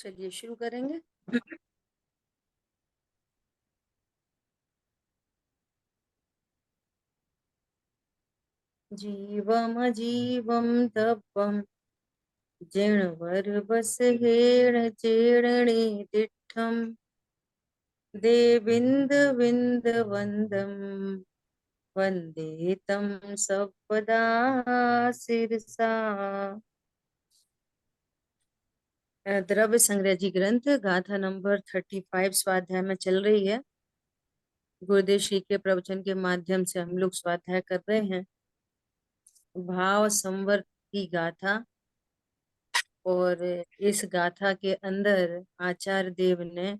चलिए शुरू करेंगे। जीवमजीवं तपं जिणवरवसहेण चेरणे तिष्ठं देविन्दविन्दवन्दं वन्दे तं सपदा शिरसा। द्रव्य संग्रह जी ग्रंथ गाथा नंबर 35 स्वाध्याय में चल रही है। गुरुदेव श्री के प्रवचन के माध्यम से हम लोग स्वाध्याय कर रहे हैं भाव संवर की गाथा। और इस गाथा के अंदर आचार्य देव ने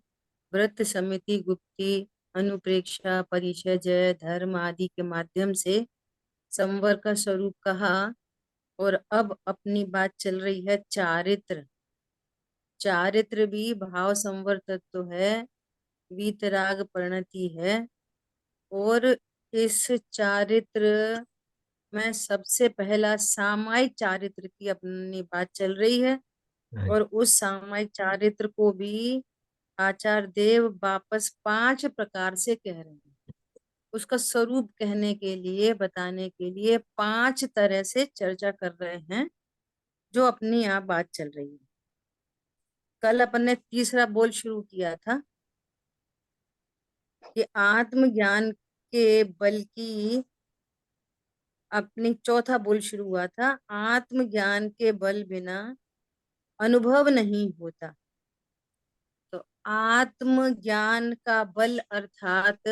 व्रत समिति गुप्ती अनुप्रेक्षा परिचय जय धर्म आदि के माध्यम से संवर का स्वरूप कहा। और अब अपनी बात चल रही है चारित्र। चारित्र भी भाव संवर तत्व है, वीतराग परिणति है। और इस चारित्र में सबसे पहला सामायिक चारित्र की अपनी बात चल रही है। और उस सामायिक चारित्र को भी आचार्य देव वापस 5 प्रकार से कह रहे हैं। उसका स्वरूप कहने के लिए बताने के लिए 5 तरह से चर्चा कर रहे हैं, जो अपनी यहाँ बात चल रही है। कल अपन ने तीसरा बोल शुरू किया था कि आत्मज्ञान के बल की अपनी चौथा बोल शुरू हुआ था, आत्मज्ञान के बल बिना अनुभव नहीं होता। तो आत्मज्ञान का बल अर्थात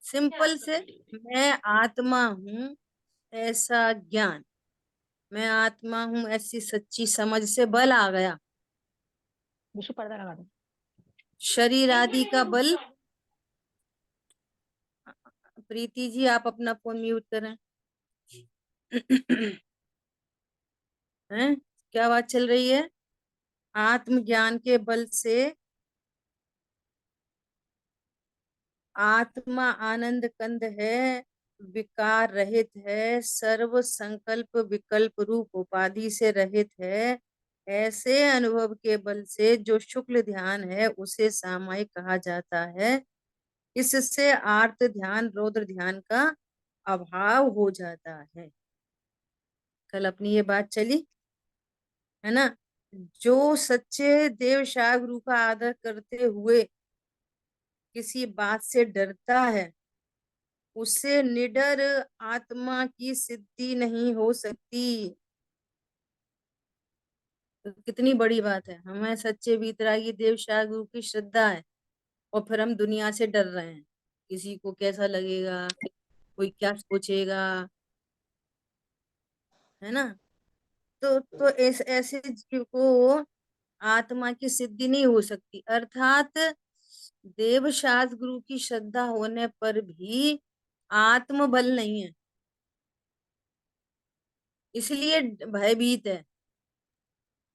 सिंपल से मैं आत्मा हूं ऐसा ज्ञान, मैं आत्मा हूं ऐसी सच्ची समझ से बल आ गया। विशु पर्दा लगा दो। शरीर आदि का बल। प्रीति जी आप अपना फोन म्यूट करें। हैं क्या बात चल रही है? आत्मज्ञान के बल से आत्मा आनंद कंद है, विकार रहित है, सर्व संकल्प विकल्प रूप उपाधि से रहित है। ऐसे अनुभव के बल से जो शुक्ल ध्यान है उसे सामायिक कहा जाता है। इससे आर्त ध्यान रौद्र ध्यान का अभाव हो जाता है। कल अपनी ये बात चली है ना। जो सच्चे देव शाह गुरु का आदर करते हुए किसी बात से डरता है, उससे निडर आत्मा की सिद्धि नहीं हो सकती। तो कितनी बड़ी बात है, हमें सच्चे वीतरागी देव शाह गुरु की श्रद्धा है और फिर हम दुनिया से डर रहे हैं, किसी को कैसा लगेगा, कोई क्या सोचेगा, है ना। तो ऐसे जीव को आत्मा की सिद्धि नहीं हो सकती। अर्थात देव शास्त्र गुरु की श्रद्धा होने पर भी आत्म बल नहीं है, इसलिए भयभीत है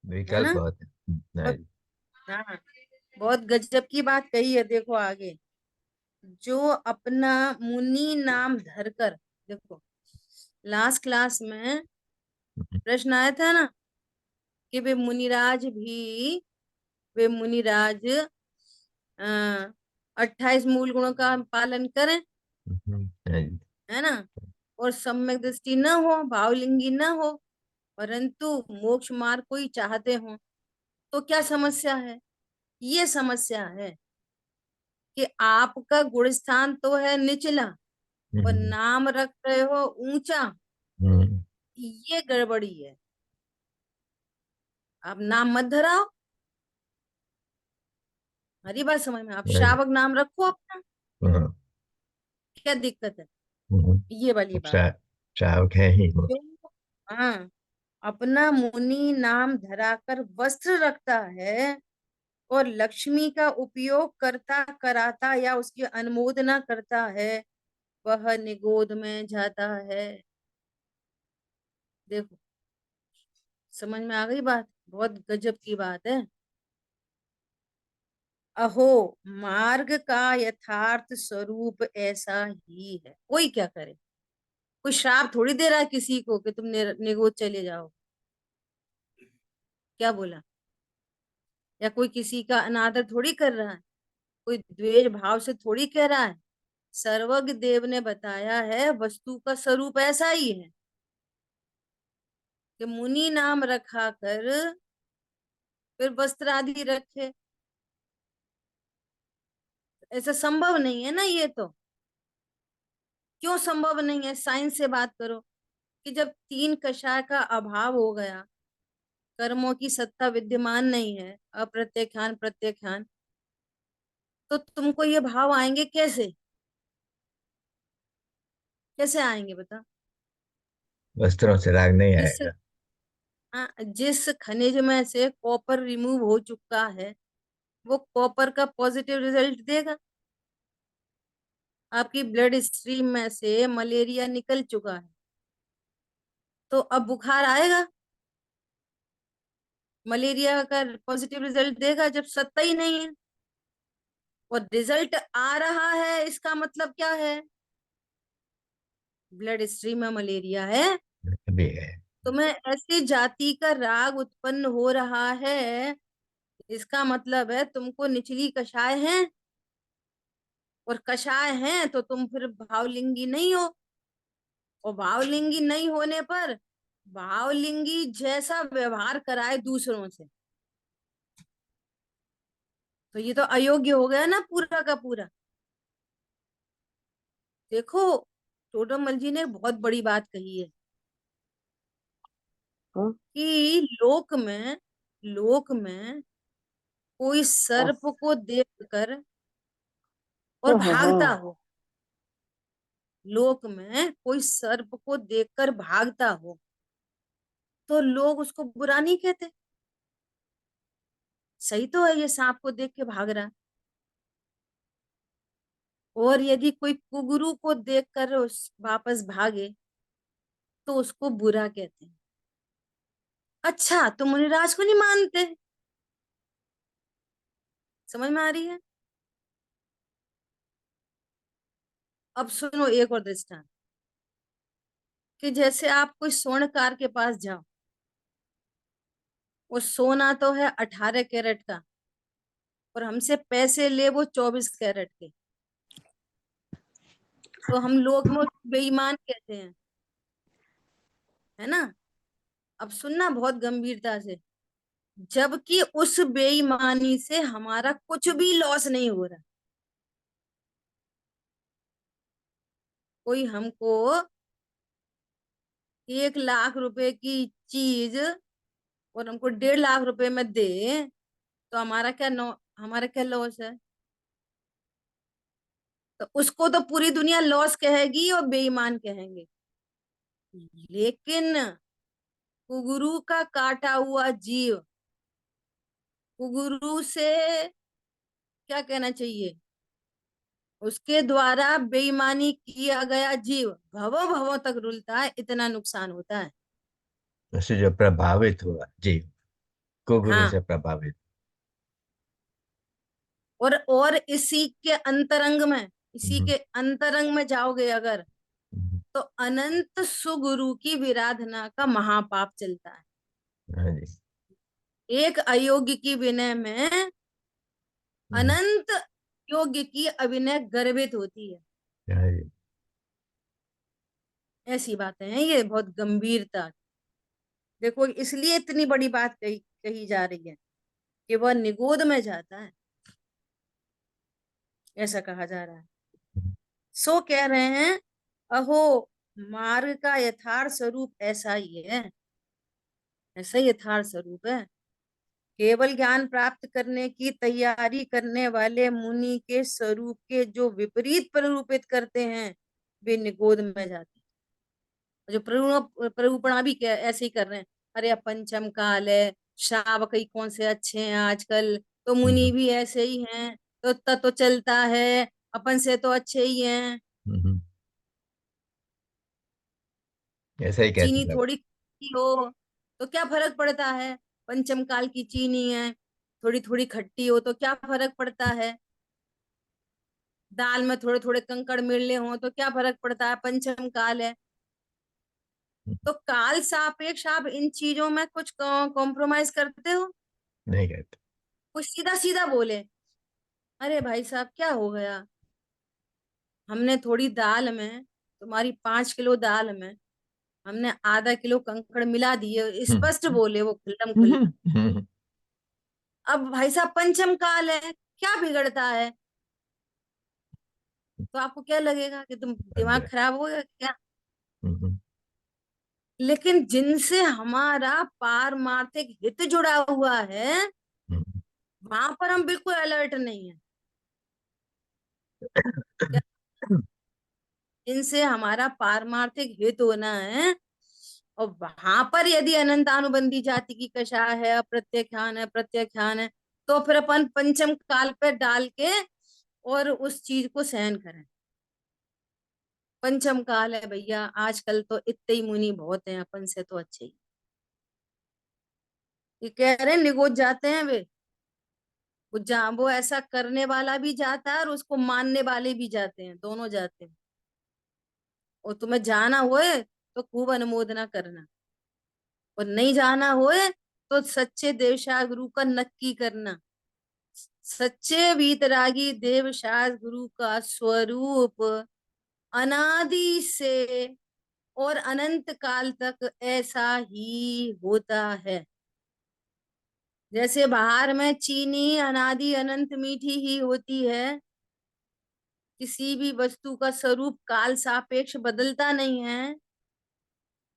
विकल्प ना। बहुत है। और हाँ, बहुत गजब की बात कही है। देखो आगे, जो अपना मुनि नाम धरकर, देखो लास्ट क्लास में प्रश्न आया था ना कि वे मुनिराज 28 मूल गुणों का पालन करें, है ना, और सम्यक दृष्टि न हो, भावलिंगी न हो, परंतु मोक्ष मार्ग को ही चाहते हो। तो क्या समस्या है? ये समस्या है कि आपका गुण स्थान तो है निचला और नाम रख रहे हो ऊंचा। ये गड़बड़ी है। आप नाम मत धराओ, हरी बात समझ में, आप श्रावक नाम रखो अपना, क्या दिक्कत है? ये वाली बात श्रावक है ही वो। जो हाँ अपना मुनि नाम धराकर वस्त्र रखता है और लक्ष्मी का उपयोग करता कराता या उसकी अनुमोदना करता है, वह निगोद में जाता है। देखो समझ में आ गई बात? बहुत गजब की बात है। अहो मार्ग का यथार्थ स्वरूप ऐसा ही है, कोई क्या करे। कोई श्राप थोड़ी दे रहा है किसी को कि तुम निगोद चले जाओ। क्या बोला? या कोई किसी का अनादर थोड़ी कर रहा है, कोई द्वेष भाव से थोड़ी कह रहा है। सर्वज्ञ देव ने बताया है वस्तु का स्वरूप ऐसा ही है कि मुनि नाम रखा कर फिर वस्त्र आदि रखे। ऐसा संभव नहीं है ना ये तो। क्यों संभव नहीं है? साइंस से बात करो कि जब तीन कषाय का अभाव हो गया, कर्मों की सत्ता विद्यमान नहीं है, अप्रत्यक्षान प्रत्यक्षान, तो तुमको ये भाव आएंगे कैसे? कैसे आएंगे बता? वस्त्रों से राग नहीं जिस आएगा। हाँ, जिस खनिज में से कॉपर रिमूव हो चुका है वो कॉपर का पॉजिटिव रिजल्ट देगा। आपकी ब्लड स्ट्रीम में से मलेरिया निकल चुका है तो अब बुखार आएगा? मलेरिया का पॉजिटिव रिजल्ट देगा जब सत्ता ही नहीं है। और रिजल्ट आ रहा है इसका मतलब क्या है? ब्लड स्ट्रीम में मलेरिया है। भी है। तुम्हें ऐसी जाति का राग उत्पन्न हो रहा है, इसका मतलब है तुमको निचली कषाय है। और कषाय है तो तुम फिर भावलिंगी नहीं हो। और भावलिंगी नहीं होने पर भावलिंगी जैसा व्यवहार कराए दूसरों से, तो ये तो अयोग्य हो गया ना पूरा का पूरा। देखो, टोडरमल जी ने बहुत बड़ी बात कही है हाँ कि लोक में कोई हाँ सर्प को देखकर और हाँ हाँ भागता हाँ। हो, लोक में कोई सर्प को देखकर भागता हो तो लोग उसको बुरा नहीं कहते। सही तो है, ये सांप को देख के भाग रहा है। और यदि कोई कुगुरु को देखकर उस वापस भागे तो उसको बुरा कहते हैं। अच्छा, तो मुनिराज को नहीं मानते? समझ में आ रही है? अब सुनो एक और दृष्टांत कि जैसे आप कोई स्वर्णकार के पास जाओ, वो सोना तो है 18 कैरेट का और हमसे पैसे ले वो 24 कैरेट के, तो हम लोग में उसको बेईमान कहते हैं, है ना? अब सुनना बहुत गंभीरता से। जबकि उस बेईमानी से हमारा कुछ भी लॉस नहीं हो रहा। कोई हमको 1 लाख रुपए की चीज और हमको 1.5 लाख रुपए में दे तो हमारा क्या लॉस है? तो उसको तो पूरी दुनिया लॉस कहेगी और बेईमान कहेंगे। लेकिन कुगुरु का काटा हुआ जीव, कुगुरु से क्या कहना चाहिए, उसके द्वारा बेईमानी किया गया जीव भवों भवों तक रुलता है, इतना नुकसान होता है। उससे जो प्रभावित हुआ जी, को गुरु हाँ, से प्रभावित। और इसी हम्म, के अंतरंग में जाओगे अगर, हम्म, तो अनंत सुगुरु की विराधना का महापाप चलता है। हाँ जी। एक अयोग्य की विनय में हम्म, अनंत योग्य की अविनय गर्भित होती है। हाँ जी। ऐसी बातें हैं, ये बहुत गंभीरता। देखो, इसलिए इतनी बड़ी बात कही कही जा रही है कि वह निगोद में जाता है, ऐसा कहा जा रहा है। सो कह रहे हैं, अहो, मार्ग का यथार्थ स्वरूप ऐसा ही है, ऐसा ही यथार्थ स्वरूप है। केवल ज्ञान प्राप्त करने की तैयारी करने वाले मुनि के स्वरूप के जो विपरीत प्ररूपित करते हैं वे निगोद में जाते हैं। जो प्ररूपणा भी ऐसे ही कर रहे हैं, अरे अब पंचम काल है, श्रावक ही कौन से अच्छे हैं आजकल, तो मुनि हम्म, भी ऐसे ही हैं, तो तो चलता है, अपन से तो अच्छे ही हैं। हम्म, ऐसा ही कहते चीनी हैं लोग। थोड़ी खट्टी हो तो क्या फर्क पड़ता है? पंचम काल की चीनी है, थोड़ी थोड़ी खट्टी हो तो क्या फर्क पड़ता है? दाल में थोड़े थोड़े कंकड़ मिले हों तो क्या फर्क पड़ता है? पंचम काल है। तो काल सापेक्ष आप इन चीजों में कुछ कॉम्प्रोमाइज करते हो? नहीं कहते। कुछ सीधा सीधा बोले, अरे भाई साहब क्या हो गया, हमने थोड़ी दाल में, तुम्हारी 5 किलो दाल में हमने आधा किलो कंकड़ मिला दिए, स्पष्ट बोले वो खुल्लम खुल्ला। अब भाई साहब पंचम काल है, क्या बिगड़ता है? तो आपको क्या लगेगा कि तुम दिमाग समझे। खराब हो गया क्या? हम्म, लेकिन जिनसे हमारा पारमार्थिक हित जुड़ा हुआ है, हम्म, वहां पर हम बिल्कुल अलर्ट नहीं है। क्या? जिनसे हमारा पारमार्थिक हित होना है, और वहां पर यदि अनंतानुबंधी जाति की कषाय है, अप्रत्याख्यान है, प्रत्याख्यान है, तो फिर अपन पंचम काल पे डाल के और उस चीज को सहन करें। पंचम काल है भैया, आजकल तो इतने ही मुनि बहुत हैं, अपन से तो अच्छे ही। ये कह रहे हैं निगोज जाते हैं वे, वो जहाँ वो ऐसा करने वाला भी जाता है और उसको मानने वाले भी जाते हैं, दोनों जाते हैं। और तुम्हें जाना होए तो खूब अनुमोदना करना, और नहीं जाना होए तो सच्चे देवशाह गुरु का नक्की करना। सच्चे वीतरागी देवशाह गुरु का स्वरूप अनादि से और अनंत काल तक ऐसा ही होता है। जैसे बाहर में चीनी अनादि अनंत मीठी ही होती है, किसी भी वस्तु का स्वरूप काल सापेक्ष बदलता नहीं है,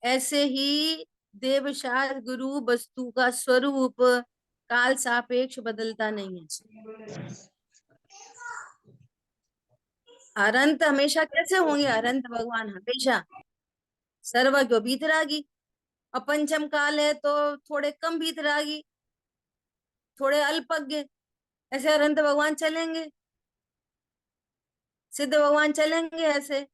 ऐसे ही देवशाह गुरु वस्तु का स्वरूप काल सापेक्ष बदलता नहीं है। अनंत हमेशा कैसे होंगे? अनंत भगवान हमेशा सर्वज्ञ वीतरागी। और पंचम काल है तो थोड़े कम वीतरागी, थोड़े अल्पज्ञ। ऐसे अनंत भगवान चलेंगे, सिद्ध भगवान चलेंगे ऐसे।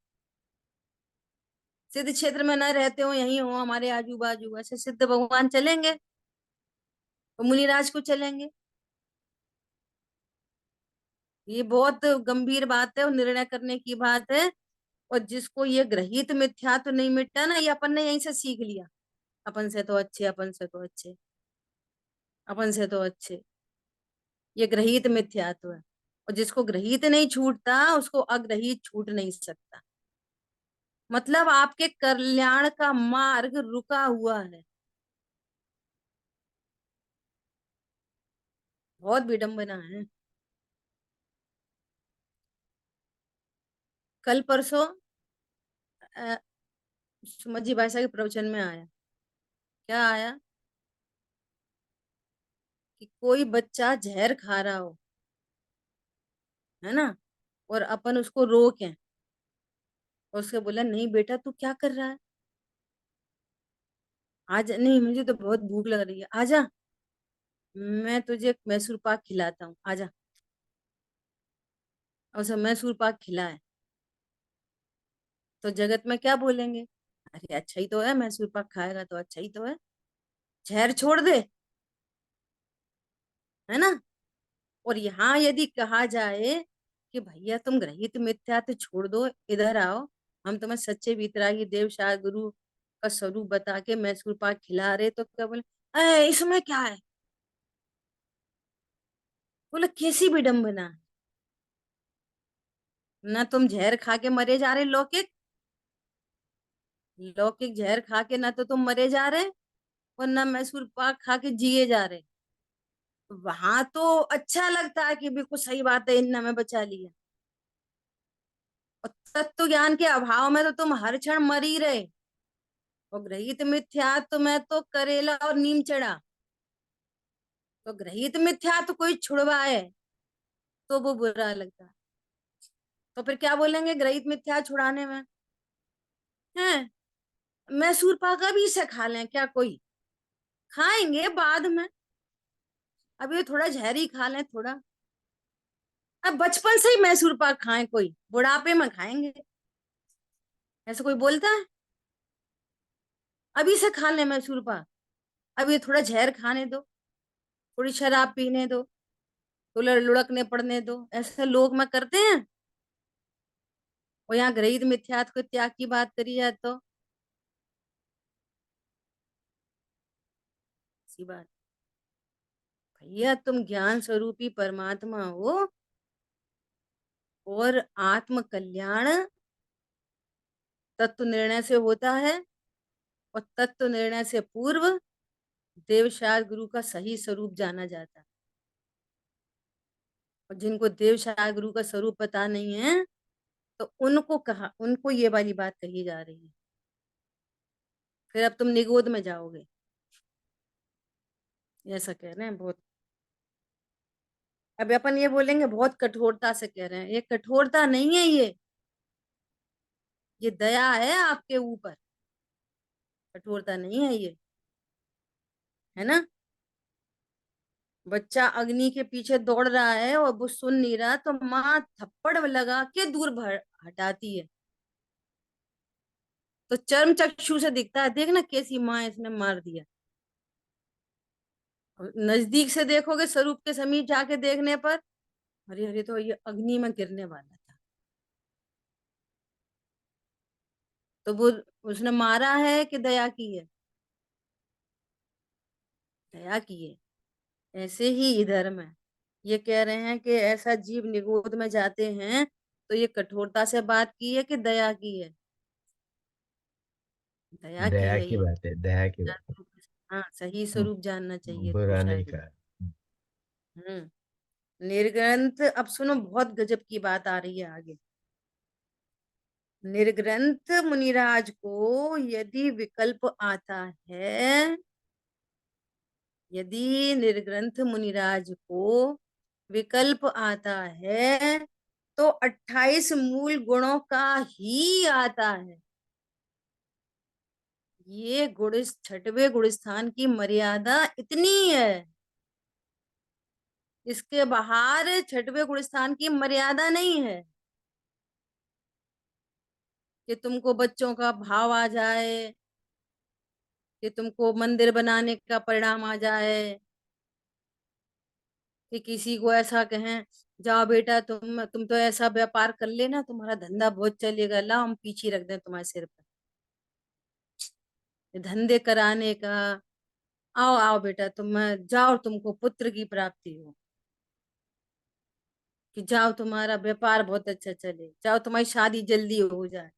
सिद्ध क्षेत्र में न रहते हो, यहीं हो हमारे आजू बाजू, ऐसे सिद्ध भगवान चलेंगे, और मुनिराज को चलेंगे। ये बहुत गंभीर बात है और निर्णय करने की बात है। और जिसको ये ग्रहित मिथ्या तो नहीं मिटता ना, ये अपन ने यहीं से सीख लिया, अपन से तो अच्छे, अपन से तो अच्छे, अपन से तो अच्छे, ये ग्रहित मिथ्यात्व है। और जिसको ग्रहित नहीं छूटता उसको अग्रहित छूट नहीं सकता। मतलब आपके कल्याण का मार्ग रुका हुआ है। बहुत विडंबना है। कल परसों सुमत जी भाषा के प्रवचन में आया, क्या आया कि कोई बच्चा जहर खा रहा हो, है ना, और अपन उसको रोकें, और उसके बोला नहीं बेटा तू क्या कर रहा है, आज नहीं, मुझे तो बहुत भूख लग रही है, आजा, मैं तुझे मैसूर पाक खिलाता हूँ, आजा। और उसे मैसूर पाक खिलाए, तो जगत में क्या बोलेंगे? अरे अच्छा ही तो है, मैसूर पाक खाएगा तो अच्छा ही तो है, जहर छोड़ दे, है ना। और यहाँ यदि कहा जाए कि भैया तुम ग्रहित मिथ्या तो छोड़ दो, इधर आओ, हम तुम्हें सच्चे वितरागी देव शाह गुरु का स्वरूप बता के मैसूर पाक खिला रहे, तो क्या बोले? इसमें क्या है? बोले कैसी विडंबना है? ना तुम जहर खा के मरे जा रहे लौकिक, लौकिक जहर खा के ना तो तुम मरे जा रहे, और ना मैसूर पाक खा के जिए जा रहे। वहां तो अच्छा लगता है कि बिल्कुल सही बात है, इनने हमें बचा लिया। और तत्व ज्ञान के अभाव में तो तुम हर क्षण मर ही रहे। और ग्रहित मिथ्यात्व में तो करेला और नीम चढ़ा, तो ग्रहित मिथ्यात्व कोई छुड़वाए तो वो बुरा लगता है। तो फिर क्या बोलेंगे ग्रहित मिथ्या छुड़ाने में? है मैसूर पाक अभी से खा लें क्या? कोई खाएंगे बाद में, अभी थोड़ा जहरी खा लें थोड़ा। अब बचपन से ही मैसूर पाक खाएं, कोई बुढ़ापे में खाएंगे? ऐसे कोई बोलता है? अभी से खा लें मैसूर पाक, अभी थोड़ा जहर खाने दो, थोड़ी शराब पीने दो, थोड़ा लुढ़कने पड़ने दो, ऐसे लोग में करते हैं। और यहाँ ग्रहित मिथ्यात्व को त्याग की बात करी जाए तो सी बात। भैया तुम ज्ञान स्वरूपी परमात्मा हो, और आत्म कल्याण तत्व निर्णय से होता है, और तत्व निर्णय से पूर्व देवशास्त्र गुरु का सही स्वरूप जाना जाता है। और जिनको देवशास्त्र गुरु का स्वरूप पता नहीं है, तो उनको ये वाली बात कही जा रही है। फिर अब तुम निगोद में जाओगे, ऐसा कह रहे हैं बहुत। अब अपन ये बोलेंगे बहुत कठोरता से कह रहे हैं, ये कठोरता नहीं है, ये दया है आपके ऊपर, कठोरता नहीं है ये, है ना। बच्चा अग्नि के पीछे दौड़ रहा है और वो सुन नहीं रहा, तो माँ थप्पड़ लगा के दूर हटाती है, तो चर्म चक्षु से दिखता है, देखना कैसी माँ इसने मार दिया। और नजदीक से देखोगे, स्वरूप के समीप जाके देखने पर, अरे अरे तो ये अग्नि में गिरने वाला था, तो वो उसने मारा है कि दया की है? दया की है। ऐसे ही इधर में ये कह रहे हैं कि ऐसा जीव निगोद में जाते हैं, तो ये कठोरता से बात की है कि दया की है? दया की दया है की ये। बात है, दया की बात हाँ, सही है। स्वरूप जानना चाहिए बुरा देवशास्त्र नहीं गुरु। कहा। निर्ग्रंथ, अब सुनो बहुत गजब की बात आ रही है आगे। निर्ग्रंथ मुनिराज को यदि विकल्प आता है, यदि निर्ग्रंथ मुनिराज को विकल्प आता है, तो 28 मूल गुणों का ही आता है। ये गुण, छठवे गुण स्थान की मर्यादा इतनी है, इसके बाहर छठवे गुण स्थान की मर्यादा नहीं है कि तुमको बच्चों का भाव आ जाए, कि तुमको मंदिर बनाने का परिणाम आ जाए, कि किसी को ऐसा कहें, जाओ बेटा तुम तो ऐसा व्यापार कर लेना, तुम्हारा धंधा बहुत चलेगा, लाओ हम पीछे रख दें तुम्हारे सिर पर धंधे कराने का। आओ आओ बेटा तुम जाओ, तुमको पुत्र की प्राप्ति हो, कि जाओ तुम्हारा व्यापार बहुत अच्छा चले, जाओ तुम्हारी शादी जल्दी हो जाए,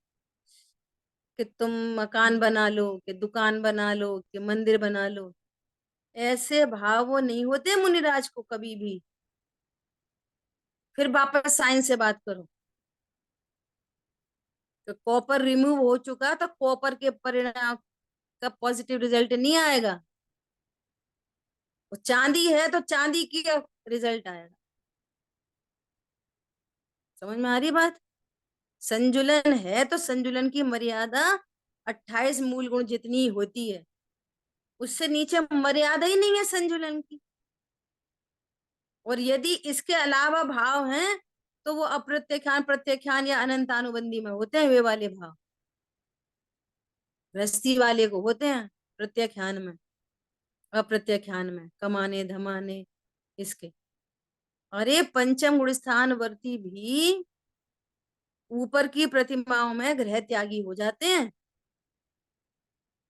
कि तुम मकान बना लो, कि दुकान बना लो, कि मंदिर बना लो। ऐसे भाव वो नहीं होते मुनिराज को कभी भी। फिर वापस साइंस से बात करो, तो कॉपर रिमूव हो चुका, तो कॉपर के परिणाम का पॉजिटिव रिजल्ट नहीं आएगा। वो चांदी है तो चांदी की रिजल्ट आएगा। समझ में आ रही बात? संजुलन है तो संजुलन की मर्यादा 28 मूल गुण जितनी होती है, उससे नीचे मर्यादा ही नहीं है संजुलन की। और यदि इसके अलावा भाव हैं, तो वो अप्रत्याख्यान, प्रत्याख्यान या अनंतानुबंधी में होते हैं, वे वाले भाव गृहस्थी वाले को होते हैं प्रत्याख्यान में, अप्रत्याख्यान में, कमाने धमाने इसके। अरे पंचम गुण स्थान वर्ती भी ऊपर की प्रतिमाओं में गृह त्यागी हो जाते हैं।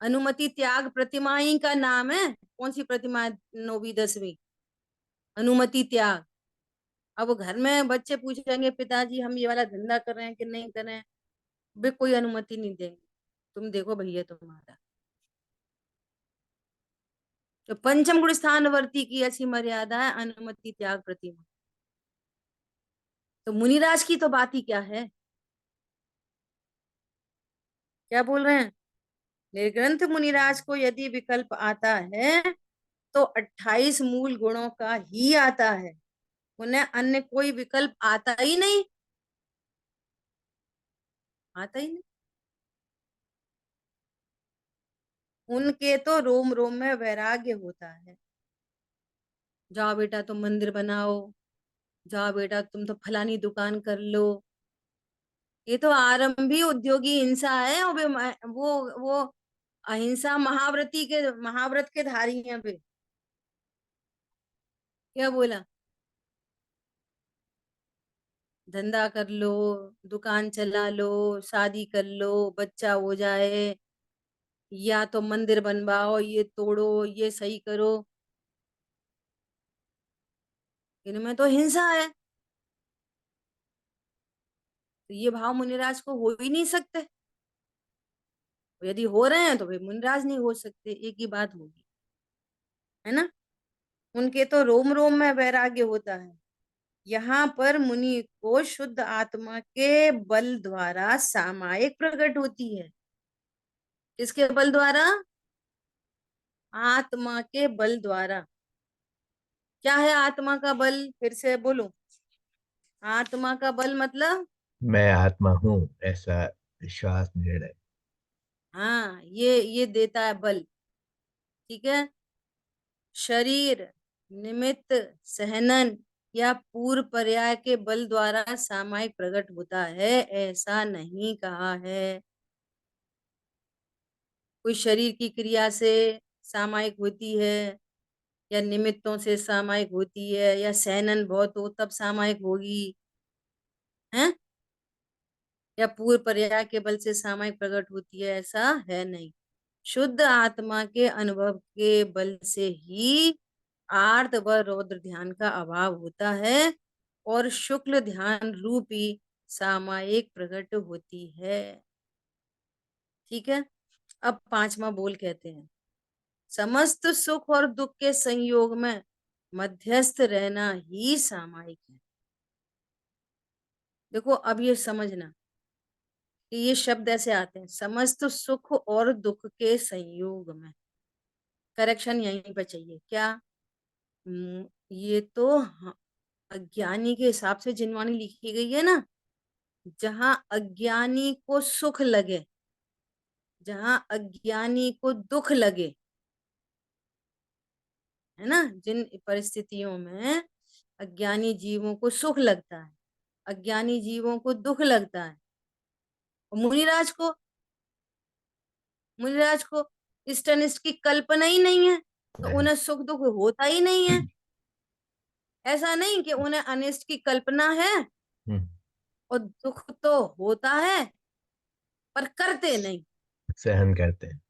अनुमति त्याग प्रतिमा ही का नाम है। कौन सी प्रतिमा है? 9वीं 10वीं अनुमति त्याग। अब वो घर में बच्चे पूछेंगे, पिताजी हम ये वाला धंधा कर रहे हैं कि नहीं कर रहे हैं? वे कोई अनुमति नहीं देंगे, तुम देखो भैया तुम्हारा। तो पंचम गुण स्थान वर्ती की ऐसी मर्यादा है, अनुमति त्याग प्रतिमा। तो मुनिराज की तो बात ही क्या है, क्या बोल रहे हैं? निर्ग्रंथ मुनिराज को यदि विकल्प आता है, तो 28 मूल गुणों का ही आता है, उन्हें अन्य कोई विकल्प आता ही नहीं, आता ही नहीं। उनके तो रोम रोम में वैराग्य होता है। जाओ बेटा तुम मंदिर बनाओ, जाओ बेटा तुम तो फलानी दुकान कर लो। ये तो आरंभी उद्योगी हिंसा है, और वो अहिंसा महाव्रत के धारी हैं वे। क्या बोला? धंधा कर लो, दुकान चला लो, शादी कर लो, बच्चा हो जाए, या तो मंदिर बनवाओ, ये तोड़ो, ये सही करो। इनमें तो हिंसा है, तो ये भाव मुनिराज को हो ही नहीं सकते। यदि हो रहे हैं तो फिर मुनिराज नहीं हो सकते, एक ही बात होगी, है ना। उनके तो रोम रोम में वैराग्य होता है। यहाँ पर मुनि को शुद्ध आत्मा के बल द्वारा सामायिक प्रकट होती है। किसके बल द्वारा? आत्मा के बल द्वारा। क्या है आत्मा का बल? फिर से बोलो। आत्मा का बल मतलब, मैं आत्मा हूँ, ऐसा विश्वास निर्णय। हाँ, ये देता है बल। ठीक है। शरीर, निमित्त, सहनन या पूर्व पर्याय के बल द्वारा सामायिक प्रकट होता है, ऐसा नहीं कहा है। कोई शरीर की क्रिया से सामायिक होती है, या निमित्तों से सामायिक होती है, या सहनन बहुत हो तब सामायिक होगी, है, या पूर्व पर्याय के बल से सामायिक प्रकट होती है, ऐसा है नहीं। शुद्ध आत्मा के अनुभव के बल से ही आर्त व रौद्र ध्यान का अभाव होता है, और शुक्ल ध्यान रूपी सामायिक प्रकट होती है। ठीक है। अब पांचवा बोल कहते हैं, समस्त सुख और दुख के संयोग में मध्यस्थ रहना ही सामायिक है। देखो अब ये समझना कि ये शब्द ऐसे आते हैं, समस्त सुख और दुख के संयोग में। करेक्शन यहीं पर चाहिए क्या? ये तो अज्ञानी के हिसाब से जिनवाणी लिखी गई है ना। जहां अज्ञानी को सुख लगे, जहां अज्ञानी को दुख लगे, है ना, जिन परिस्थितियों में अज्ञानी जीवों को सुख लगता है, अज्ञानी जीवों को दुख लगता है, और मुनिराज को इष्ट अनिष्ट की कल्पना ही नहीं है, तो नहीं। उन्हें सुख दुख होता ही नहीं है। ऐसा नहीं कि उन्हें अनिष्ट की कल्पना है हम्म, और दुख तो होता है, पर करते नहीं, सहन करते हैं।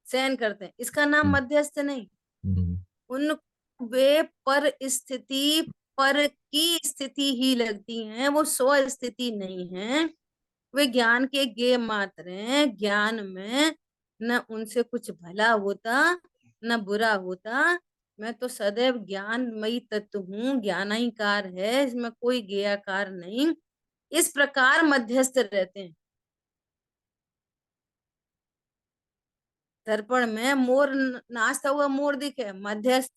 सहन करते हैं, इसका नाम हम्म, मध्यस्थ नहीं। हम्म, उन वे पर स्थिति, पर की स्थिति ही लगती हैं, वो स्व स्थिति नहीं है। वे ज्ञान के ज्ञेय मात्र हैं। ज्ञान में न उनसे कुछ भला होता न बुरा होता। मैं तो सदैव ज्ञानमयी तत्व हूँ, ज्ञानाकार है, इसमें कोई ज्ञेयाकार नहीं। इस प्रकार मध्यस्थ रहते हैं। दर्पण में मोर नाचता हुआ मोर दिखे, मध्यस्थ।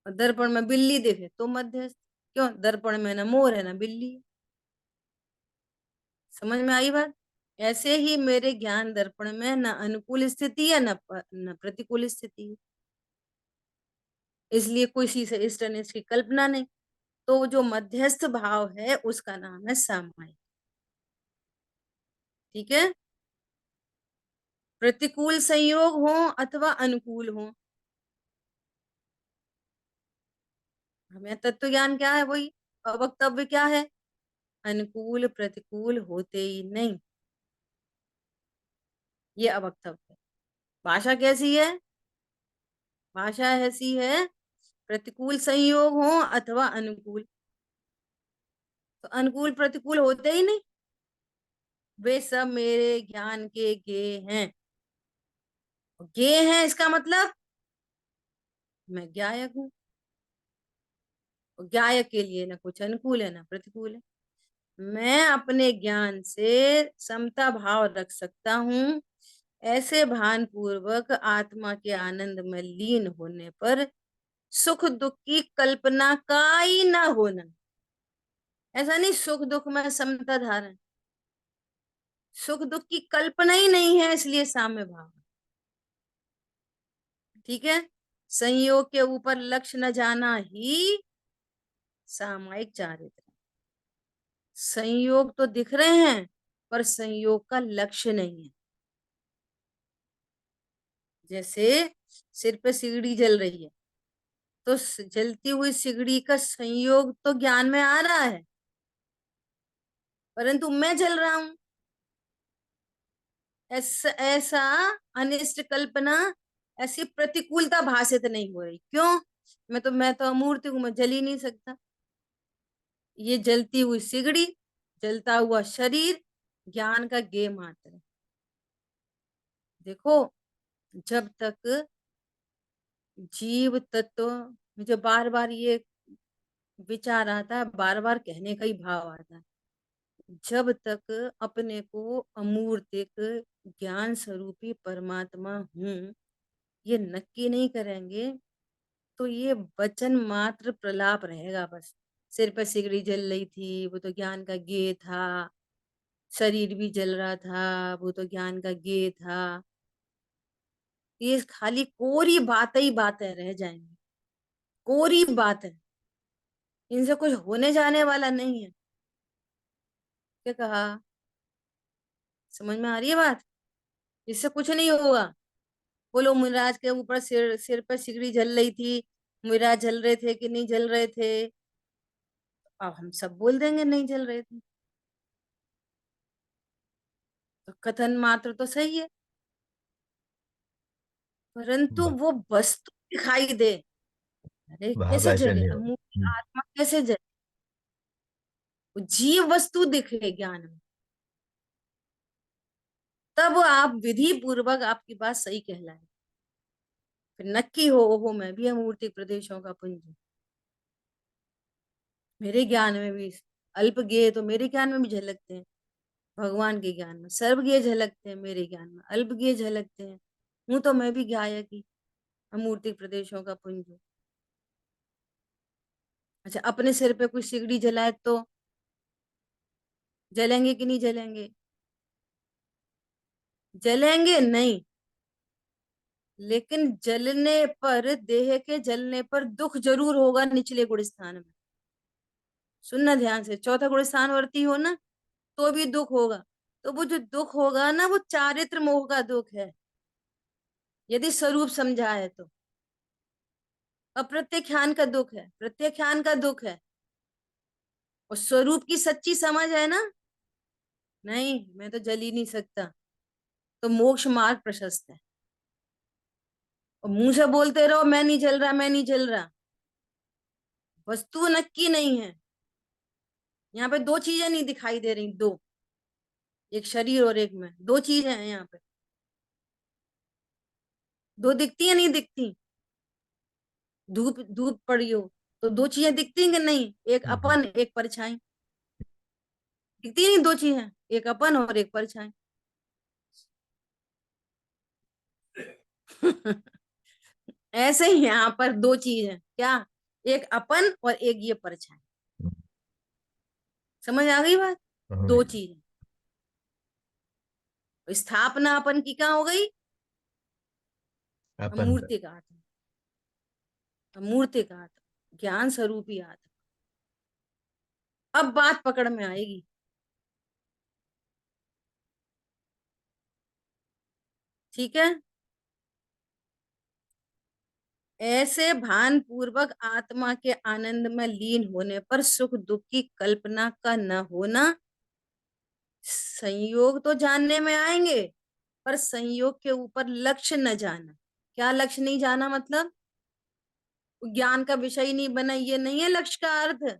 और दर्पण में बिल्ली दिखे तो मध्यस्थ। क्यों? दर्पण में ना मोर है ना बिल्ली। समझ में आई बात? ऐसे ही मेरे ज्ञान दर्पण में न अनुकूल स्थिति है, न प्रतिकूल स्थिति है। इसलिए किसी से इष्ट अनिष्ट की कल्पना नहीं। तो जो मध्यस्थ भाव है उसका नाम है सामायिक। ठीक है। प्रतिकूल संयोग हो अथवा अनुकूल हो, हमें तत्व ज्ञान क्या है? वही वक्तव्य क्या है? अनुकूल प्रतिकूल होते ही नहीं, ये अवक्तव्य है। भाषा कैसी है? भाषा ऐसी है, प्रतिकूल संयोग हो अथवा अनुकूल, तो अनुकूल प्रतिकूल होते ही नहीं। वे सब मेरे ज्ञान के ज्ञेय हैं। ज्ञेय हैं इसका मतलब मैं ज्ञायक हूँ। और ज्ञायक के लिए ना कुछ अनुकूल है ना प्रतिकूल है। मैं अपने ज्ञान से समता भाव रख सकता हूँ। ऐसे भान पूर्वक आत्मा के आनंद में लीन होने पर सुख दुख की कल्पना का ही ना होना। ऐसा नहीं सुख दुख में समता धारण, सुख दुख की कल्पना ही नहीं है, इसलिए साम्य भाव। ठीक है। संयोग के ऊपर लक्ष्य न जाना ही सामायिक चारित्र। संयोग तो दिख रहे हैं, पर संयोग का लक्ष्य नहीं है। जैसे सिर पे सिगड़ी जल रही है, तो जलती हुई सिगड़ी का संयोग तो ज्ञान में आ रहा है, परंतु मैं जल रहा हूं, ऐसा ऐसा अनिष्ट कल्पना, ऐसी प्रतिकूलता भाषित नहीं हो रही। क्यों? मैं तो अमूर्त हूं, मैं जल ही नहीं सकता। ये जलती हुई सिगड़ी, जलता हुआ शरीर, ज्ञान का गेय मात्र है। देखो, जब तक जीव तत्व, मुझे बार बार ये विचार आता है, बार बार कहने का ही भाव आता है, जब तक अपने को अमूर्तिक ज्ञान स्वरूपी परमात्मा हूं ये नक्की नहीं करेंगे, तो ये वचन मात्र प्रलाप रहेगा बस। सिर पर सिगड़ी जल रही थी, वो तो ज्ञान का गेय था। शरीर भी जल रहा था, वो तो ज्ञान का गेय था। ये खाली कोरी बातें ही बातें रह जाएंगी, कोरी बातें। इनसे कुछ होने जाने वाला नहीं है। क्या कहा? समझ में आ रही है बात? इससे कुछ नहीं होगा। बोलो मुनिराज के ऊपर सिर सिर पर सिगड़ी जल रही थी, मुनिराज जल रहे थे कि नहीं जल रहे थे? अब हम सब बोल देंगे नहीं जल रहे थे। तो कथन मात्र तो सही है, परंतु वाह, वो वस्तु दिखाई दे। अरे वहां कैसे वैसा जले? नहीं अमूर्त होगा। आत्मा कैसे जले? वो जीव वस्तु दिखे ज्ञान में, तब आप विधि पूर्वक आपकी बात सही कहलाए। फिर नक्की हो, ओहो मैं भी अमूर्ति प्रदेशों का पुंज हूं। मेरे ज्ञान में भी अल्प ज्ञेय तो मेरे ज्ञान में भी झलकते हैं, भगवान के ज्ञान में सर्व ज्ञेय झलकते हैं, मेरे ज्ञान में अल्प ज्ञेय झलकते हैं। हूं तो मैं भी गायक ही, अमूर्ति प्रदेशों का पुंज हूं। अच्छा, अपने सिर पे कोई सिगड़ी जलाए तो जलेंगे कि नहीं जलेंगे? जलेंगे नहीं, लेकिन जलने पर, देह के जलने पर दुख जरूर होगा निचले गुण स्थान में। सुनना ध्यान से, चौथा गुण स्थान वर्ती हो ना, तो भी दुख होगा। तो वो जो दुख होगा ना, वो चारित्र मोह का दुख है, यदि स्वरूप समझा है तो। अप्रत्याख्यान का दुख है, प्रत्याख्यान का दुख है। और स्वरूप की सच्ची समझ है ना, नहीं मैं तो जल ही नहीं सकता, तो मोक्ष मार्ग प्रशस्त है। और मुंह से बोलते रहो मैं नहीं जल रहा, मैं नहीं जल रहा, वस्तु नक्की नहीं है। यहाँ पे दो चीजें नहीं दिखाई दे रही, दो, एक शरीर और एक मैं, दो चीजें हैं यहाँ पे। दो दिखती है नहीं दिखती? धूप धूप पड़ी हो तो दो चीजें दिखती हैं कि नहीं? एक हम्म, अपन एक परछाई, दिखती नहीं? दो चीजें, एक अपन और एक परछाई। ऐसे ही यहाँ पर दो चीज है, क्या? एक अपन और एक ये परछाई। समझ आ गई बात? दो हम्म, चीज है। स्थापना अपन की कहाँ हो गई? अपन का। अमूर्ति का आत्मा, अमूर्ति का आत्मा, ज्ञान स्वरूपी आत्मा। अब बात पकड़ में आएगी। ठीक है? ऐसे भान पूर्वक आत्मा के आनंद में लीन होने पर सुख दुख की कल्पना का न होना, संयोग तो जानने में आएंगे, पर संयोग के ऊपर लक्ष्य न जाना। क्या लक्ष्य नहीं जाना मतलब? ज्ञान का विषय ही नहीं बना, ये नहीं है लक्ष्य का अर्थ।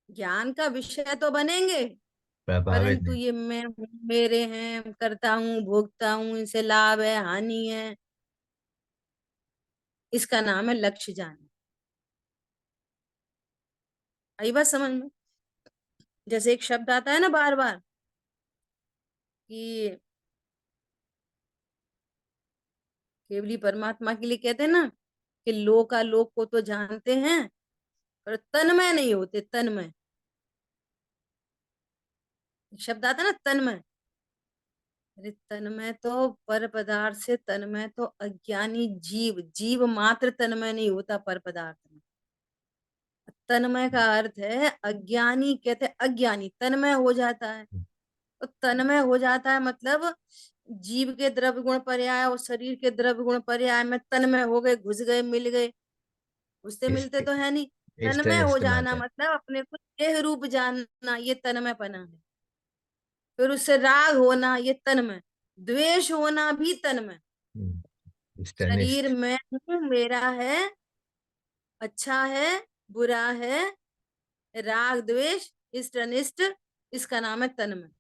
ज्ञान का विषय तो बनेंगे, प्रभावित परंतु नहीं। ये मैं हूँ, मेरे हैं, करता हूँ, भोगता हूँ, इनसे लाभ है हानि है, इसका नाम है लक्ष्य जाना। आई बात समझ में? जैसे एक शब्द आता है ना बार बार कि केवली परमात्मा के लिए कहते हैं ना कि लोका लोक को तो जानते हैं, पर तन्मय नहीं होते, तन्मय। एक शब्द आता है ना तन्मय। अरे तन्मय तो पर पदार्थ से, तन्मय तो अज्ञानी जीव, जीव मात्र तन्मय नहीं होता पर पदार्थ में। तन्मय का अर्थ है अज्ञानी, कहते अज्ञानी तन्मय हो जाता है। तो तन्मय हो जाता है मतलब जीव के द्रव्य गुण पर्याय और शरीर के द्रव्य गुण पर्याय में तन्मय हो गए, घुस गए, मिल गए। उससे इस मिलते तो है नहीं। तन्मय इसलिए हो इस्तेमाल जाना कर। मतलब अपने को देह रूप जानना, ये तन्मयपना है। फिर उससे राग होना, ये तन्मय। द्वेष होना भी तन्मय। हम्म, शरीर इष्टनिष्ठ। में हूँ, मेरा है, अच्छा है, बुरा है, राग द्वेष, इष्ट अनिष्ट, इसका नाम है तन्मय।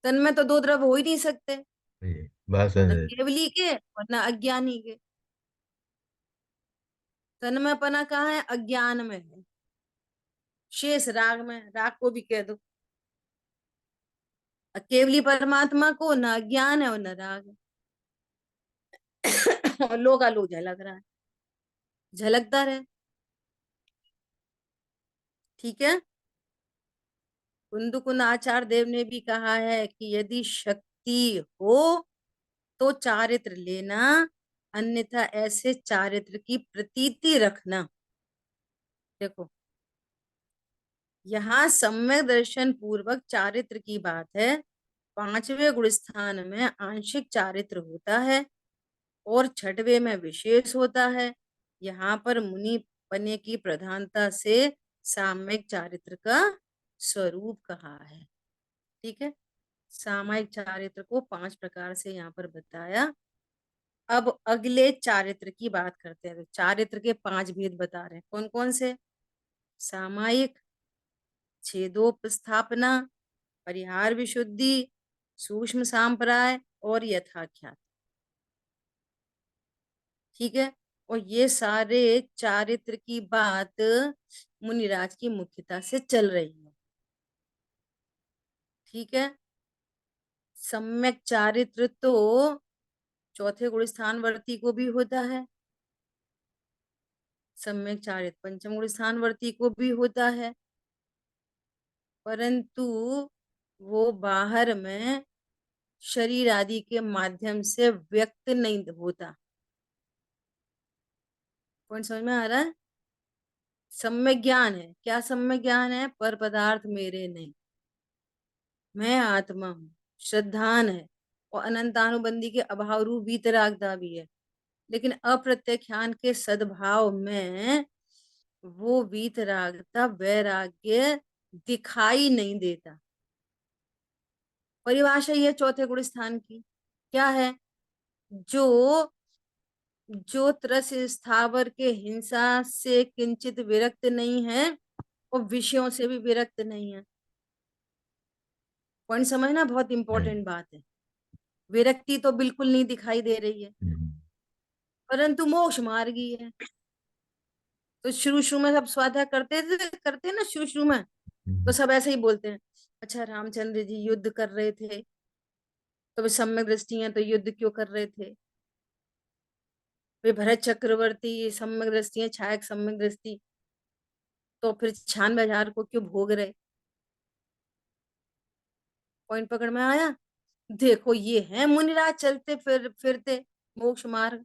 तन्मय तो दो द्रव्य हो ही नहीं सकते, जी, बात न समझ। केवली के और न अज्ञानी के। तन्मयपना कहाँ है? अज्ञान में है। शेष राग में, राग को भी कह दो। केवली परमात्मा को न अज्ञान है और न राग है। और लोगा लो झलक रहा है, झलकता रहे। ठीक है। कुंदकुन आचार्य देव ने भी कहा है कि यदि शक्ति हो तो चारित्र लेना, अन्यथा ऐसे चारित्र की प्रतीति रखना। देखो, यहाँ सम्यक दर्शन पूर्वक चारित्र की बात है। पांचवें गुण स्थान में आंशिक चारित्र होता है और छठवें में विशेष होता है। यहाँ पर मुनि पने की प्रधानता से साम्यक चारित्र का स्वरूप कहा है। ठीक है। सामायिक चारित्र को 5 प्रकार से यहाँ पर बताया। अब अगले चारित्र की बात करते हैं। तो चारित्र के 5 भेद बता रहे हैं। कौन कौन से? सामायिक, छेदोपस्थापना, परिहार विशुद्धि, सूक्ष्म सांप्राय और यथाख्यात। ठीक है। और ये सारे चारित्र की बात मुनिराज की मुख्यता से चल रही है। ठीक है। सम्यक चारित्र तो चौथे गुण स्थानवर्ती को भी होता है, सम्यक चारित्र पंचम गुण स्थानवर्ती को भी होता है, परंतु वो बाहर में शरीर आदि के माध्यम से व्यक्त नहीं होता। पॉइंट समझ में आ रहा है? सम्यक ज्ञान है। क्या सम्यक ज्ञान है? पर पदार्थ मेरे नहीं, मैं आत्मा हूँ, श्रद्धान है और अनंतानुबंधी के अभाव रूप वीतरागता भी है। लेकिन अप्रत्यक्षान के सद्भाव में वो वीतरागता वैराग्य दिखाई नहीं देता। परिभाषा ये चौथे गुण स्थान की क्या है? जो जो त्रस स्थावर के हिंसा से किंचित विरक्त नहीं है और विषयों से भी विरक्त नहीं है। पॉइंट समझना, बहुत इंपॉर्टेंट बात है। विरक्ति तो बिल्कुल नहीं दिखाई दे रही है, परंतु मोक्ष मार्गी है। तो शुरू शुरू में सब स्वाध्याय करते ना शुरू शुरू में, तो सब ऐसे ही बोलते हैं, अच्छा रामचंद्र जी युद्ध कर रहे थे, तो वे सम्यक दृष्टि हैं तो युद्ध क्यों कर रहे थे? वे भरत चक्रवर्ती सम्यक दृष्टि है, छायक सम्यक दृष्टि, तो फिर 96,000 को क्यों भोग रहे? पॉइंट पकड़ में आया? देखो, ये है मुनिराज चलते फिरते मोक्ष मार्ग।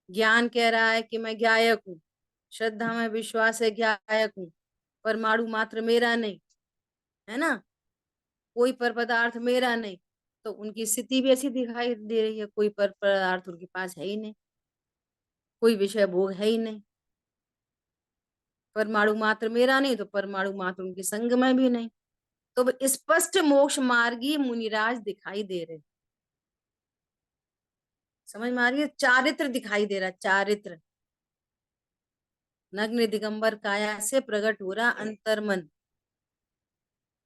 ज्ञान कह रहा है कि मैं ज्ञायक हूँ, श्रद्धा में विश्वास है ज्ञायक हूँ, परमाणु मात्र मेरा नहीं है ना, कोई पर पदार्थ मेरा नहीं। तो उनकी स्थिति भी ऐसी दिखाई दे रही है, कोई पर पदार्थ उनके पास है ही नहीं, कोई विषय भोग है ही नहीं। परमाणु मात्र मेरा नहीं तो परमाणु मात्र उनके संग में भी नहीं। तो स्पष्ट मोक्ष मार्गी मुनिराज दिखाई दे रहे। समझ में आ रही है? चारित्र दिखाई दे रहा, चारित्र। नग्न दिगंबर काया से प्रकट हो रहा अंतर्मन।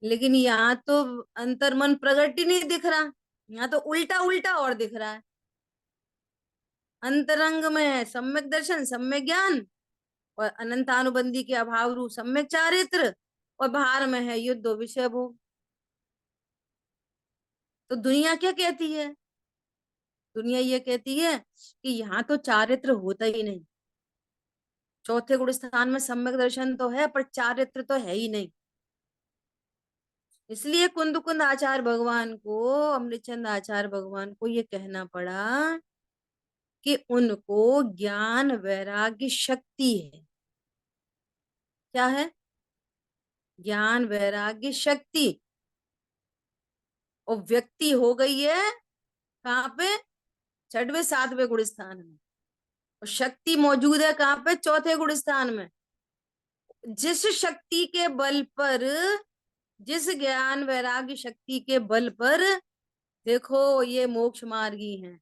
लेकिन यहाँ तो अंतर्मन प्रकट ही नहीं दिख रहा, यहाँ तो उल्टा उल्टा और दिख रहा है। अंतरंग में है सम्यक दर्शन, सम्यक ज्ञान और अनंतानुबंधी के अभाव रूप सम्यक चारित्र, और बाहर में है युद्ध और विषय भोग। तो दुनिया क्या कहती है? दुनिया ये कहती है कि यहाँ तो चारित्र होता ही नहीं। चौथे गुण स्थान में सम्यक दर्शन तो है पर चारित्र तो है ही नहीं। इसलिए कुंद कुंद आचार्य भगवान को, अमृतचंद आचार्य भगवान को ये कहना पड़ा कि उनको ज्ञान वैराग्य शक्ति है। क्या है? ज्ञान वैराग्य शक्ति। और व्यक्ति हो गई है कहाँ पे? छठवें सातवें गुण स्थान में। और शक्ति मौजूद है कहाँ पे? चौथे गुण स्थान में। जिस शक्ति के बल पर, जिस ज्ञान वैराग्य शक्ति के बल पर देखो ये मोक्ष मार्गी हैं,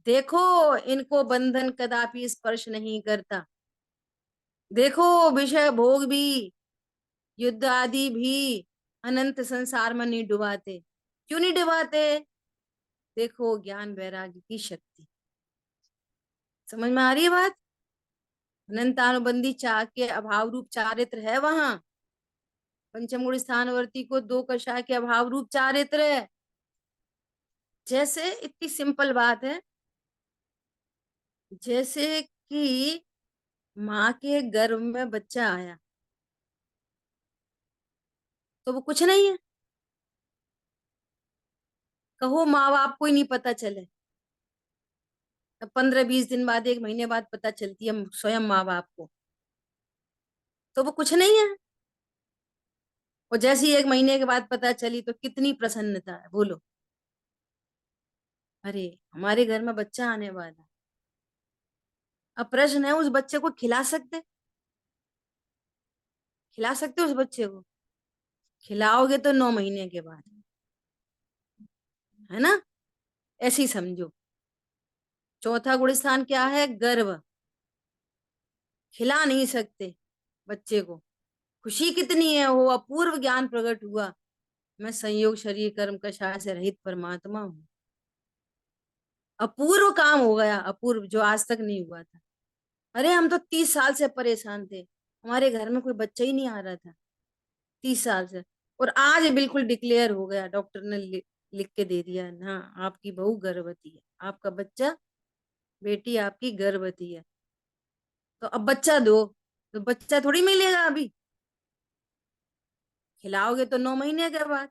देखो इनको बंधन कदापि स्पर्श नहीं करता, देखो विषय भोग भी, युद्ध आदि भी अनंत संसार में नहीं डुबाते। क्यों नहीं डुबाते? देखो ज्ञान वैराग्य की शक्ति। समझ में आ रही है बात? अनंतानुबंधी चाह के अभाव रूप चारित्र है वहां। पंचम गुण स्थानवर्ती को दो कषाय के अभाव रूप चारित्र है। जैसे इतनी सिंपल बात है, जैसे कि माँ के गर्भ में बच्चा आया तो वो कुछ नहीं है, कहो माँ बाप को ही नहीं पता चले, अब 15-20 दिन बाद, 1 महीने बाद पता चलती है स्वयं माँ बाप को, तो वो कुछ नहीं है। और जैसे ही 1 महीने के बाद पता चली तो कितनी प्रसन्नता है, बोलो। अरे हमारे घर में बच्चा आने वाला है। अब प्रश्न है, उस बच्चे को खिला सकते उस बच्चे को? खिलाओगे तो 9 महीने के बाद, है ना? ऐसे ही समझो। चौथा गुण स्थान क्या है? गर्भ। खिला नहीं सकते बच्चे को। खुशी कितनी है, वो अपूर्व ज्ञान प्रकट हुआ, मैं संयोग शरीर कर्म कषाय से रहित परमात्मा हूँ। अपूर्व काम हो गया, अपूर्व, जो आज तक नहीं हुआ था। अरे हम तो 30 साल से परेशान थे, हमारे घर में कोई बच्चा ही नहीं आ रहा था, 30 साल से। और आज बिल्कुल डिक्लेयर हो गया, डॉक्टर ने लिख के दे दिया ना, आपकी बहू गर्भवती है, आपका बच्चा, बेटी आपकी गर्भवती है। तो अब बच्चा दो, तो बच्चा थोड़ी मिलेगा अभी, खिलाओगे तो 9 महीने के बाद।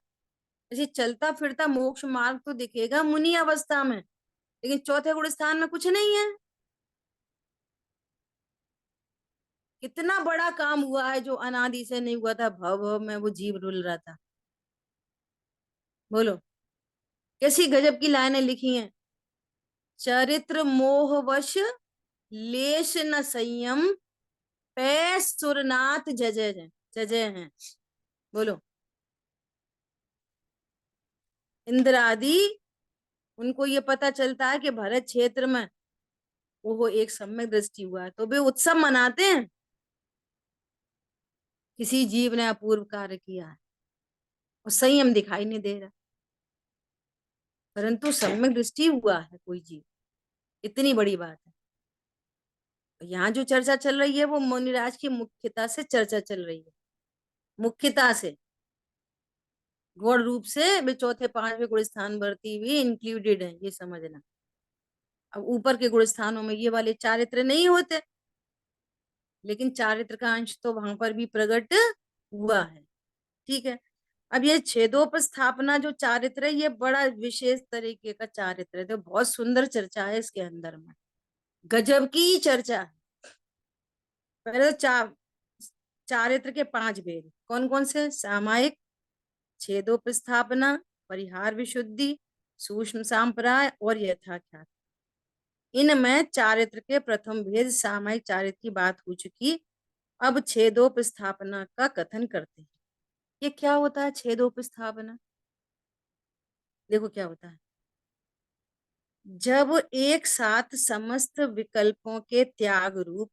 ऐसे चलता फिरता मोक्ष मार्ग तो दिखेगा मुनि अवस्था में, लेकिन चौथे गुण स्थान में कुछ नहीं है। कितना बड़ा काम हुआ है जो अनादि से नहीं हुआ था, भव भव में वो जीव रुल रहा था। बोलो, कैसी गजब की लाइनें लिखी हैं। चरित्र मोहवश लेश न संयम, पै सुरनाथ जजय हैं, जजय हैं। बोलो, इंद्र आदि, उनको ये पता चलता है कि भरत क्षेत्र में वो एक सम्यक दृष्टि हुआ है, तो वे उत्सव मनाते हैं, किसी जीव ने अपूर्व कार्य किया है और संयम दिखाई नहीं दे रहा, परंतु सम्यक दृष्टि हुआ है कोई जीव, इतनी बड़ी बात है। यहाँ जो चर्चा चल रही है वो मुनिराज की मुख्यता से चर्चा चल रही है, मुख्यता से। गौण रूप से वे चौथे पांचवें गुण स्थान वर्ती भी इंक्लूडेड है, ये समझना। अब ऊपर के गुण स्थानों में ये वाले चारित्र नहीं होते, लेकिन चारित्र का अंश तो वहां पर भी प्रकट हुआ है। ठीक है। अब ये छेदोपस्थापना जो चारित्र है, ये बड़ा विशेष तरीके का चारित्र है, तो बहुत सुंदर चर्चा है इसके अंदर में, गजब की चर्चा है। पहले तो चारित्र के 5 भेद कौन कौन से? सामायिक, छेदोपस्थापना, परिहार विशुद्धि, सूक्ष्म सांप्राय और यथाख्यात। इनमें चारित्र के प्रथम भेद सामायिक चारित्र की बात हो चुकी, अब छेदोपस्थापना का कथन करते हैं। ये क्या होता है छेदोपस्थापना? देखो क्या होता है, जब एक साथ समस्त विकल्पों के त्याग रूप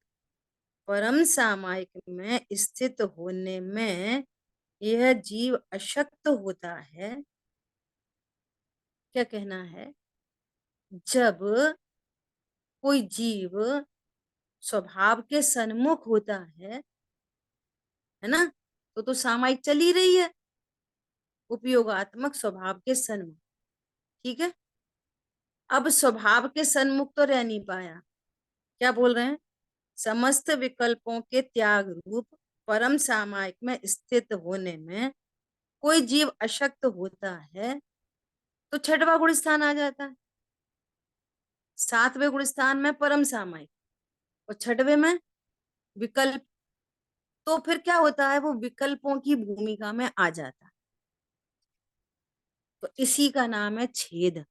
परम सामायिक में स्थित होने में यह जीव अशक्त होता है। क्या कहना है? जब कोई जीव स्वभाव के सन्मुख होता है ना, तो सामायिक चल ही रही है, उपयोगात्मक स्वभाव के सन्मुख। ठीक है। अब स्वभाव के सन्मुख तो रह नहीं पाया, क्या बोल रहे हैं? समस्त विकल्पों के त्याग रूप परम सामायिक में स्थित होने में कोई जीव अशक्त होता है, तो छठवां गुण स्थान आ जाता है। सातवें गुण स्थान में परम सामायिक और छठवें में विकल्प, तो फिर क्या होता है, वो विकल्पों की भूमिका में आ जाता है, तो इसी का नाम है छेद।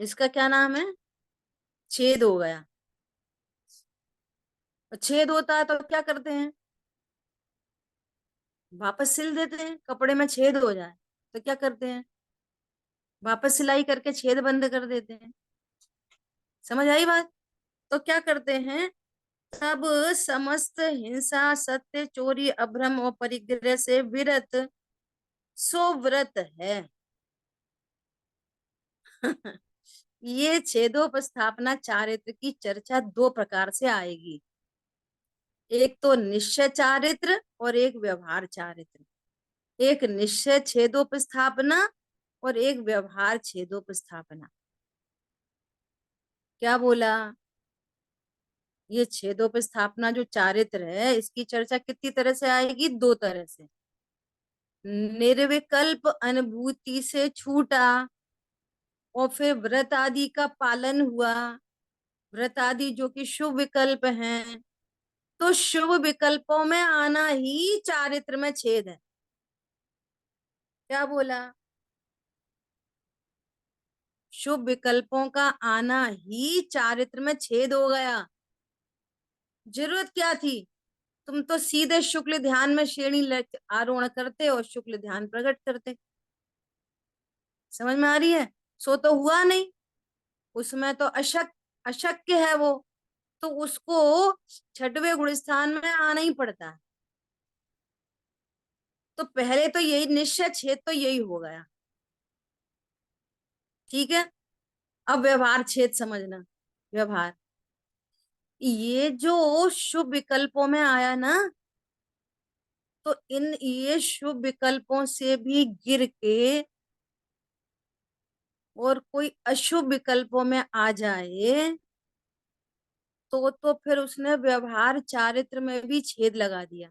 इसका क्या नाम है? छेद हो गया। और छेद होता है तो क्या करते हैं? वापस सिल देते हैं, कपड़े में छेद हो जाए तो क्या करते हैं? वापस सिलाई करके छेद बंद कर देते हैं। समझ आई बात? तो क्या करते हैं, तब समस्त हिंसा सत्य चोरी अभ्रम और परिग्रह से विरत सो व्रत है। ये छेदोपस्थापना चारित्र की चर्चा दो प्रकार से आएगी, एक तो निश्चय चारित्र और एक व्यवहार चारित्र। एक निश्चय छेदोपस्थापना और एक व्यवहार छेदोपस्थापना। क्या बोला? ये छेदोपस्थापना जो चारित्र है इसकी चर्चा कितनी तरह से आएगी? दो तरह से। निर्विकल्प अनुभूति से छूटा और फिर व्रत आदि का पालन हुआ, व्रत आदि जो कि शुभ विकल्प हैं, तो शुभ विकल्पों में आना ही चारित्र में छेद है। क्या बोला? शुभ विकल्पों का आना ही चारित्र में छेद हो गया। जरूरत क्या थी? तुम तो सीधे शुक्ल ध्यान में श्रेणी आरोहण करते और शुक्ल ध्यान प्रकट करते। समझ में आ रही है? सो तो हुआ नहीं, उसमें तो अशक्य है वो, तो उसको छठवें गुण स्थान में आना ही पड़ता है। तो पहले तो यही निश्चय छेद तो यही हो गया। ठीक है, अब व्यवहार छेद समझना। व्यवहार, ये जो शुभ विकल्पों में आया ना, तो इन ये शुभ विकल्पों से भी गिर के और कोई अशुभ विकल्पों में आ जाए तो फिर उसने व्यवहार चारित्र में भी छेद लगा दिया।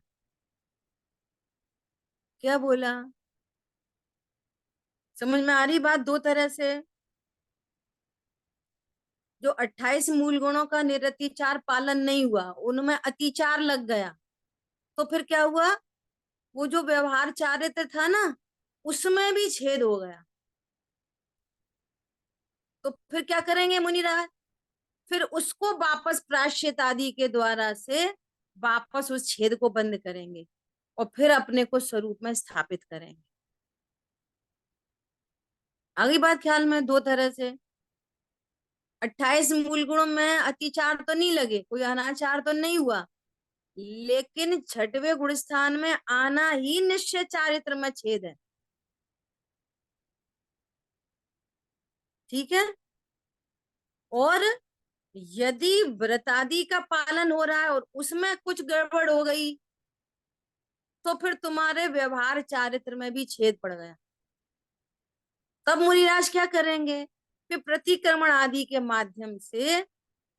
क्या बोला? समझ में आ रही बात? दो तरह से। जो 28 मूल गुणों का निरतिचार पालन नहीं हुआ, उनमें अतिचार लग गया, तो फिर क्या हुआ? वो जो व्यवहार चारित्र था ना, उसमें भी छेद हो गया। तो फिर क्या करेंगे मुनिराज? फिर उसको वापस प्रायश्चित आदि के द्वारा से वापस उस छेद को बंद करेंगे और फिर अपने को स्वरूप में स्थापित करेंगे। आगे बात ख्याल में? दो तरह से। 28 मूल गुणों में अतिचार तो नहीं लगे, कोई अनाचार तो नहीं हुआ, लेकिन छठवें गुण स्थान में आना ही निश्चय चारित्र में छेद है। ठीक है, और यदि व्रतादि का पालन हो रहा है और उसमें कुछ गड़बड़ हो गई, तो फिर तुम्हारे व्यवहार चारित्र में भी छेद पड़ गया। तब मुनिराज क्या करेंगे? फिर प्रतिक्रमण आदि के माध्यम से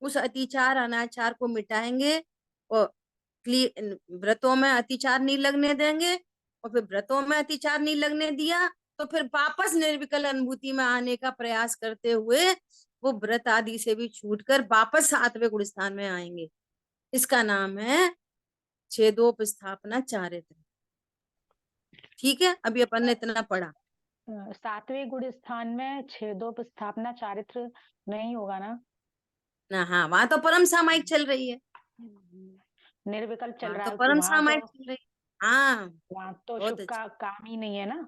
उस अतिचार अनाचार को मिटाएंगे और व्रतों में अतिचार नहीं लगने देंगे, और फिर व्रतों में अतिचार नहीं लगने दिया तो फिर वापस निर्विकल अनुभूति में आने का प्रयास करते हुए वो व्रत आदि से भी छूटकर वापस सातवें गुण स्थान में आएंगे। इसका नाम है छेदोपस्थापना चारित्र। ठीक है, अभी अपन ने इतना पढ़ा। सातवें गुण स्थान में छेदोपस्थापना चारित्र नहीं होगा ना? ना, हाँ, वहां तो परम सामायिक चल रही है। निर्विकल्प चल वहां रहा तो है परम वहां तो। सामायिक चल रही है। हाँ, वहां तो बहुत शुभ अच्छा। का काम ही नहीं है ना।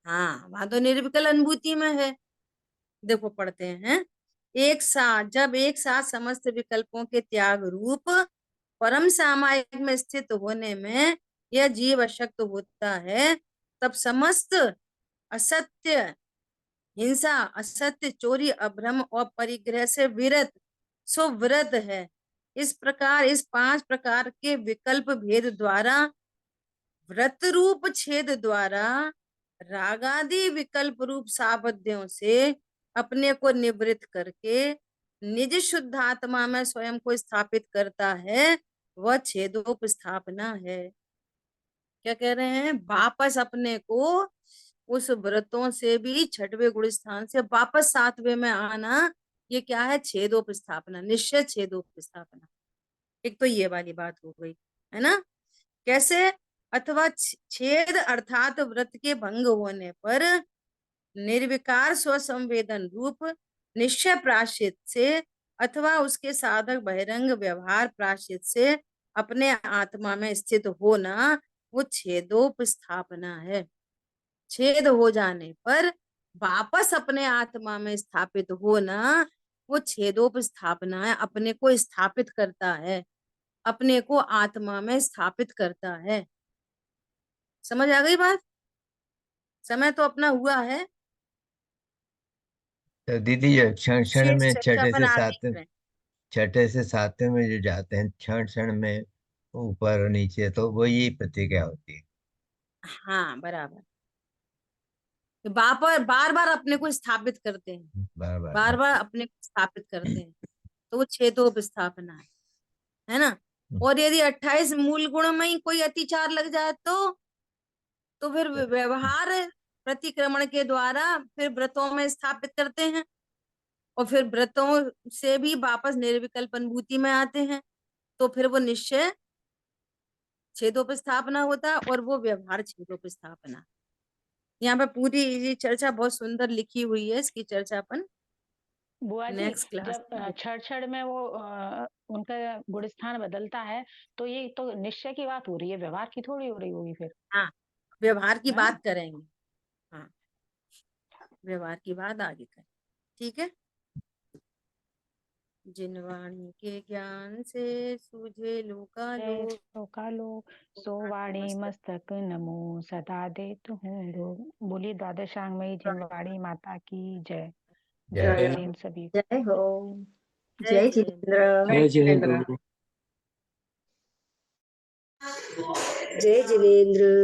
हाँ, वहां तो निर्विकल अनुभूति में है। देखो पढ़ते हैं, एक साथ जब एक साथ समस्त विकल्पों के त्याग रूप परम सामायिक में स्थित होने में यह जीव अशक्त होता है, तब समस्त असत्य हिंसा असत्य चोरी अभ्रम और परिग्रह से विरत सो व्रत है। इस प्रकार इस 5 प्रकार के विकल्प भेद द्वारा व्रत रूप छेद द्वारा रागादि विकल्प रूप साबद्यों से अपने को निवृत्त करके निज शुद्ध आत्मा में स्वयं को स्थापित करता है, वह छेदोपस्थापना है। क्या कह रहे हैं? वापस अपने को उस व्रतों से भी छठवें गुण स्थान से वापस सातवें में आना, ये क्या है? छेदोपस्थापना, निश्चय छेदोपस्थापना। एक तो ये वाली बात हो गई, है ना? कैसे? अथवा छेद अर्थात व्रत के भंग होने पर निर्विकार स्वसंवेदन रूप निश्चय प्रायश्चित से अथवा उसके साधक बहिरंग व्यवहार प्रायश्चित से अपने आत्मा में स्थित होना, वो छेदोपस्थापना है। छेद हो जाने पर वापस अपने आत्मा में स्थापित हो ना, वो छेदोपस्थापना है, अपने को स्थापित करता है, अपने को आत्मा में स्थापित करता है। समझ आ गई बात? समय तो अपना हुआ है, तो दीदी ये क्षण क्षण शेष में चर्चा अपन आगे करें। छठे से सातवें में जो जाते हैं, क्षण क्षण में ऊपर नीचे, तो वो यही प्रतिक्रिया होती है। हाँ बराबर, तो बार बार अपने को स्थापित करते हैं, बार बार, बार बार अच्छा। अपने को स्थापित करते हैं, तो वो छेदोपस्थापना है ना। और यदि 28 मूल गुण में ही कोई अतिचार लग जाए तो फिर व्यवहार प्रतिक्रमण के द्वारा फिर व्रतों में स्थापित करते हैं, और फिर व्रतों से भी वापस निर्विकल्प अनुभूति में आते हैं, तो फिर वो निश्चय छेदोपस्थापना होता है, और वो व्यवहार छेदोपस्थापना। यहाँ पे पूरी ये चर्चा बहुत सुंदर लिखी हुई है, इसकी चर्चा अपन बुआ जी, नेक्स्ट क्लास जब में। क्षण क्षण में वो उनका गुण स्थान बदलता है, तो ये तो निश्चय की बात हो रही है, व्यवहार की थोड़ी हो रही होगी फिर, हाँ, व्यवहार की है ना? बात करेंगे। हाँ, व्यवहार की बात आगे करें, ठीक है। जिन वाणी के ज्ञान से सूझे लोकालोक, लोकालोक सो वाणी मस्तक नमो सदा देत हूँ लोग। बोलिए द्वादशांगमयी जिनवाणी माता की जय। जय जय हो। जिन सभी। जय हो। जय जय जिनेन्द्र। जितेंद्र। जय जिनेन्द्र। जय जिनेन्द्र।